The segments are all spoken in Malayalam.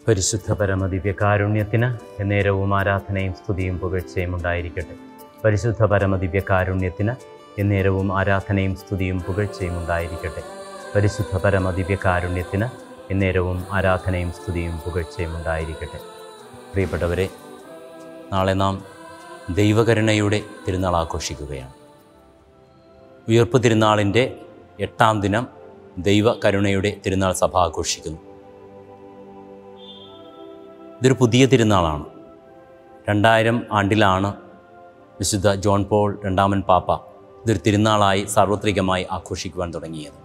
പരിശുദ്ധ പരമദിവ്യകാരുണ്യത്തിന് എന്നേരവും ആരാധനയും സ്തുതിയും പുകഴ്ചയും ഉണ്ടായിരിക്കട്ടെ. പരിശുദ്ധ പരമദിവ്യകാരുണ്യത്തിന് എന്നേരവും ആരാധനയും സ്തുതിയും പുകഴ്ചയും ഉണ്ടായിരിക്കട്ടെ. പരിശുദ്ധ പരമദിവ്യകാരുണ്യത്തിന് എന്നേരവും ആരാധനയും സ്തുതിയും പുകഴ്ചയും ഉണ്ടായിരിക്കട്ടെ. പ്രിയപ്പെട്ടവരെ, നാളെ നാം ദൈവകരുണയുടെ തിരുനാൾ ആഘോഷിക്കുകയാണ്. ഉയർപ്പ് തിരുനാളിൻ്റെ 8-ാം ദിനം ദൈവകരുണയുടെ തിരുനാൾ സഭ ആഘോഷിക്കുന്നു. ഇതൊരു പുതിയ തിരുനാളാണ്. 2000 ആണ്ടിലാണ് വിശുദ്ധ ജോൺ പോൾ രണ്ടാമൻ പാപ്പ ഇതൊരു തിരുനാളായി സാർവത്രികമായി ആഘോഷിക്കുവാൻ തുടങ്ങിയത്.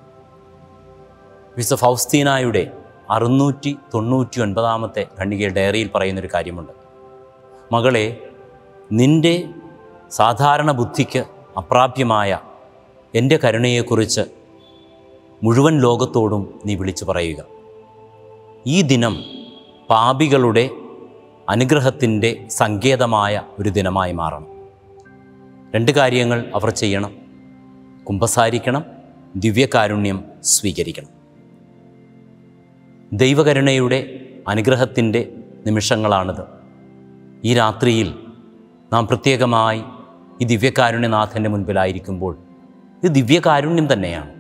വിശുദ്ധ ഫൗസ്തീനായുടെ 699-ാമത്തെ ഖണ്ഡിക ഡയറിയിൽ പറയുന്നൊരു കാര്യമുണ്ട്. മകളെ, നിൻ്റെ സാധാരണ ബുദ്ധിക്ക് അപ്രാപ്യമായ എൻ്റെ കരുണയെക്കുറിച്ച് മുഴുവൻ ലോകത്തോടും നീ വിളിച്ചു പറയുക. ഈ ദിനം പാപികളുടെ അനുഗ്രഹത്തിൻ്റെ സങ്കേതമായ ഒരു ദിനമായി മാറണം. 2 കാര്യങ്ങൾ അവർ ചെയ്യണം: കുമ്പസാരിക്കണം, ദിവ്യകാരുണ്യം സ്വീകരിക്കണം. ദൈവകരുണയുടെ അനുഗ്രഹത്തിൻ്റെ നിമിഷങ്ങളാണിത്. ഈ രാത്രിയിൽ നാം പ്രത്യേകമായി ഈ ദിവ്യകാരുണ്യനാഥൻ്റെ മുൻപിലായിരിക്കുമ്പോൾ ഇത് ദിവ്യകാരുണ്യം തന്നെയാണ്.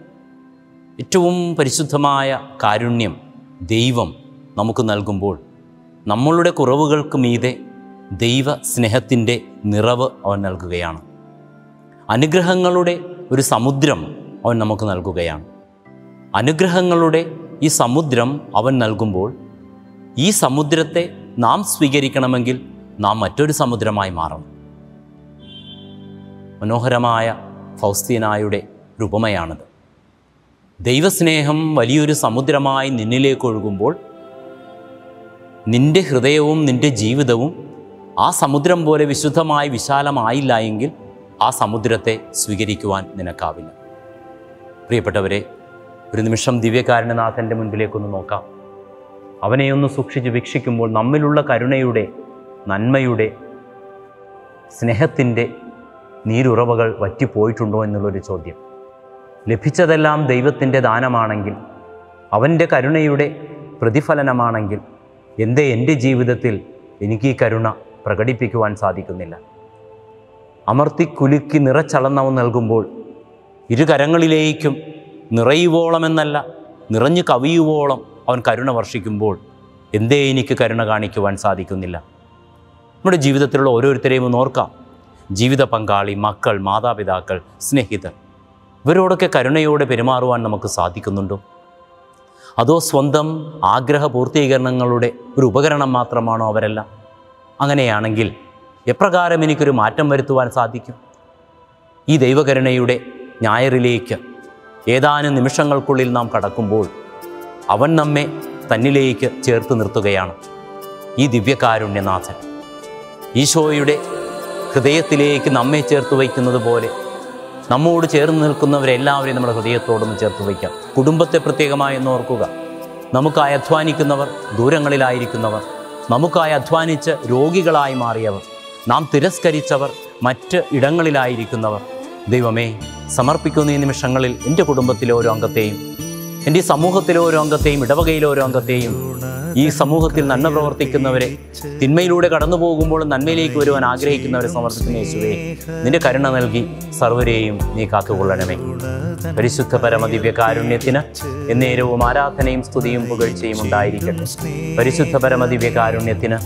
ഏറ്റവും പരിശുദ്ധമായ കാരുണ്യം ദൈവം നമുക്ക് നൽകുമ്പോൾ നമ്മളുടെ കുറവുകൾക്ക് മീതെ ദൈവ സ്നേഹത്തിൻ്റെ നിറവ് അവൻ നൽകുകയാണ്. അനുഗ്രഹങ്ങളുടെ ഒരു സമുദ്രം അവൻ നമുക്ക് നൽകുകയാണ്. അനുഗ്രഹങ്ങളുടെ ഈ സമുദ്രം അവൻ നൽകുമ്പോൾ ഈ സമുദ്രത്തെ നാം സ്വീകരിക്കണമെങ്കിൽ നാം മറ്റൊരു സമുദ്രമായി മാറണം. മനോഹരമായ ഫൗസ്തീനായുടെ ഒരു ഉപമയാണിത്. ദൈവസ്നേഹം വലിയൊരു സമുദ്രമായി നിന്നിലേക്ക് ഒഴുകുമ്പോൾ നിൻ്റെ ഹൃദയവും നിൻ്റെ ജീവിതവും ആ സമുദ്രം പോലെ വിശുദ്ധമായി വിശാലമായില്ല എങ്കിൽ ആ സമുദ്രത്തെ സ്വീകരിക്കുവാൻ നിനക്കാവില്ല. പ്രിയപ്പെട്ടവരെ, ഒരു നിമിഷം ദിവ്യകാരുണ്യനാഥൻ്റെ മുൻപിലേക്കൊന്ന് നോക്കാം. അവനെയൊന്ന് സൂക്ഷിച്ച് വീക്ഷിക്കുമ്പോൾ നമ്മിലുള്ള കരുണയുടെ, നന്മയുടെ, സ്നേഹത്തിൻ്റെ നീരുറവകൾ വറ്റിപ്പോയിട്ടുണ്ടോ എന്നുള്ളൊരു ചോദ്യം. ലഭിച്ചതെല്ലാം ദൈവത്തിൻ്റെ ദാനമാണെങ്കിൽ, അവൻ്റെ കരുണയുടെ പ്രതിഫലനമാണെങ്കിൽ എന്തേ എൻ്റെ ജീവിതത്തിൽ എനിക്ക് ഈ കരുണ പ്രകടിപ്പിക്കുവാൻ സാധിക്കുന്നില്ല? അമർത്തിക്കുലുക്കി നിറച്ചളന്നവൻ നൽകുമ്പോൾ ഇരുകരങ്ങളിലേക്കും നിറയുവോളമെന്നല്ല, നിറഞ്ഞു കവിയുവോളം അവൻ കരുണ വർഷിക്കുമ്പോൾ എന്തേ എനിക്ക് കരുണ കാണിക്കുവാൻ സാധിക്കുന്നില്ല? നമ്മുടെ ജീവിതത്തിലുള്ള ഓരോരുത്തരെയും ഒന്ന് ഓർക്കാം. ജീവിത പങ്കാളി, മക്കൾ, മാതാപിതാക്കൾ, സ്നേഹിതർ, ഇവരോടൊക്കെ കരുണയോടെ പെരുമാറുവാൻ നമുക്ക് സാധിക്കുന്നുണ്ടോ? അതോ സ്വന്തം ആഗ്രഹ പൂർത്തീകരണങ്ങളുടെ ഒരു ഉപകരണം മാത്രമാണോ അവരെല്ലാം? അങ്ങനെയാണെങ്കിൽ എപ്രകാരം എനിക്കൊരു മാറ്റം വരുത്തുവാൻ സാധിക്കും? ഈ ദൈവകരുണയുടെ ഞായറിലേക്ക് ഏതാനും നിമിഷങ്ങൾക്കുള്ളിൽ നാം കടക്കുമ്പോൾ അവൻ നമ്മെ തന്നിലേക്ക് ചേർത്ത് നിർത്തുകയാണ്. ഈ ദിവ്യകാരുണ്യനാഥൻ ഈശോയുടെ ഹൃദയത്തിലേക്ക് നമ്മെ ചേർത്ത് വയ്ക്കുന്നത് പോലെ നമ്മോട് ചേർന്ന് നിൽക്കുന്നവരെല്ലാവരെയും നമ്മുടെ ഹൃദയത്തോടൊന്ന് ചേർത്ത് വയ്ക്കാം. കുടുംബത്തെ പ്രത്യേകമായി ഒന്ന് ഓർക്കുക. നമുക്കായി അധ്വാനിക്കുന്നവർ, ദൂരങ്ങളിലായിരിക്കുന്നവർ, നമുക്കായി അധ്വാനിച്ച് രോഗികളായി മാറിയവർ, നാം തിരസ്കരിച്ചവർ, മറ്റ് ഇടങ്ങളിലായിരിക്കുന്നവർ, ദൈവമേ, സമർപ്പിക്കുന്ന ഈ നിമിഷങ്ങളിൽ എൻ്റെ കുടുംബത്തിലെ ഓരോ അംഗത്തെയും, എൻ്റെ സമൂഹത്തിലെ ഓരോ അംഗത്തെയും, ഇടവകയിലെ ഓരോ അംഗത്തെയും, ഈ സമൂഹത്തിൽ നന്മ പ്രവർത്തിക്കുന്നവരെ, തിന്മയിലൂടെ കടന്നു പോകുമ്പോൾ നന്മയിലേക്ക് വരുവാൻ ആഗ്രഹിക്കുന്നവരെ സമർപ്പിക്കുന്ന യേശുവേ, നിന്റെ കരുണ നൽകി സർവരെയും നീ കാത്തുകൊള്ളണമേ. പരിശുദ്ധ പരമദിവ്യകാരുണ്യത്തിന് എന്നേരവും ആരാധനയും സ്തുതിയും പുകഴ്ചയും ഉണ്ടായിരിക്കട്ടെ. പരിശുദ്ധ പരമദിവ്യകാരുണ്യത്തിന്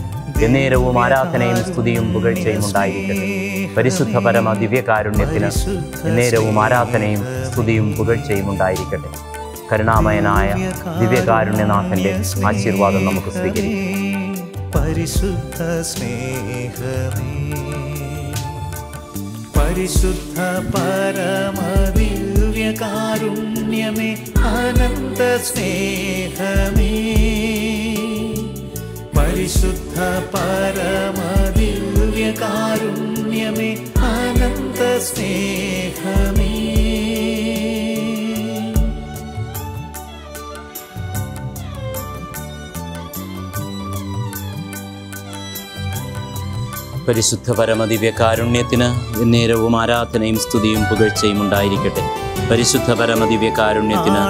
എന്നേരവും ആരാധനയും സ്തുതിയും പുകഴ്ചയും ഉണ്ടായിരിക്കട്ടെ. പരിശുദ്ധ പരമദിവ്യകാരുണ്യത്തിന് എന്നേരവും ആരാധനയും സ്തുതിയും പുകഴ്ചയും ഉണ്ടായിരിക്കട്ടെ. കരുണാമയനായ ദിവ്യകാരുണ്യനാഥൻ്റെ ആശീർവാദം നമുക്ക് സ്വീകരിക്കാം. പരിശുദ്ധ സ്നേഹമേ, പരിശുദ്ധ പരമദിവ്യകാരുണ്യമേ, അനന്ത സ്നേഹമേ, പരിശുദ്ധ പരമദിവ്യകാരുണ്യമേ, അനന്ത സ്നേഹമേ. പരിശുദ്ധ പരമദിവ്യകാരുണ്യത്തിന് എന്നേരവും ആരാധനയും സ്തുതിയും പുകഴ്ചയും ഉണ്ടായിരിക്കട്ടെ. പരിശുദ്ധ പരമദിവ്യകാരുണ്യത്തിന്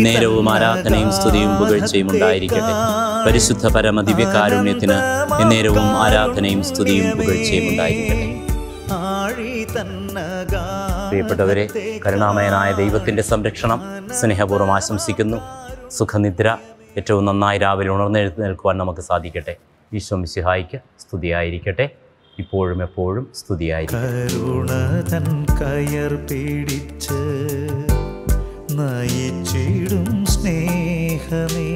നേരവും ആരാധനയും സ്തുതിയും പുകഴ്ചയും ഉണ്ടായിരിക്കട്ടെ. പരിശുദ്ധ പരമദിവ്യകാരുണ്യത്തിന് നേരവും ആരാധനയും സ്തുതിയും പുകഴ്ചയും ഉണ്ടായിരിക്കട്ടെ. പ്രിയപ്പെട്ടവരെ, കരുണാമയനായ ദൈവത്തിൻ്റെ സംരക്ഷണം സ്നേഹപൂർവ്വം ആശംസിക്കുന്നു. സുഖനിദ്ര ഏറ്റവും നന്നായി രാവിലെ ഉണർന്നെഴുന്നേൽക്കുവാൻ നമുക്ക് സാധിക്കട്ടെ. ഈശോ മിശിഹായ്ക്ക് സ്തുതിയായിരിക്കട്ടെ, ഇപ്പോഴും എപ്പോഴും സ്തുതിയായിരിക്കട്ടെ. കരുണതൻ കയർ പിടിച്ച് നയിച്ചിടും സ്നേഹമേ,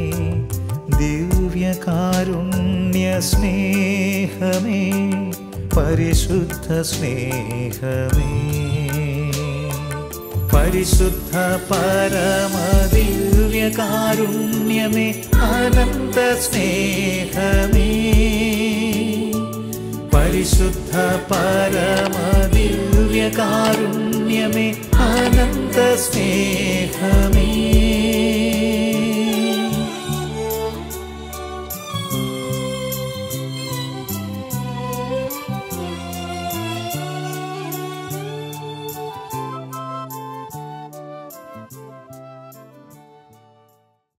ദിവ്യകാരുണ്യ സ്നേഹമേ, പരിശുദ്ധ സ്നേഹമേ, പരിശുദ്ധ പരമദിവ്യകാരുണ്യമേ, അനന്ത സ്നേഹമേ, പരിശുദ്ധ പരമദിവ്യകാരുണ്യമേ, അനന്ത സ്നേഹമേ.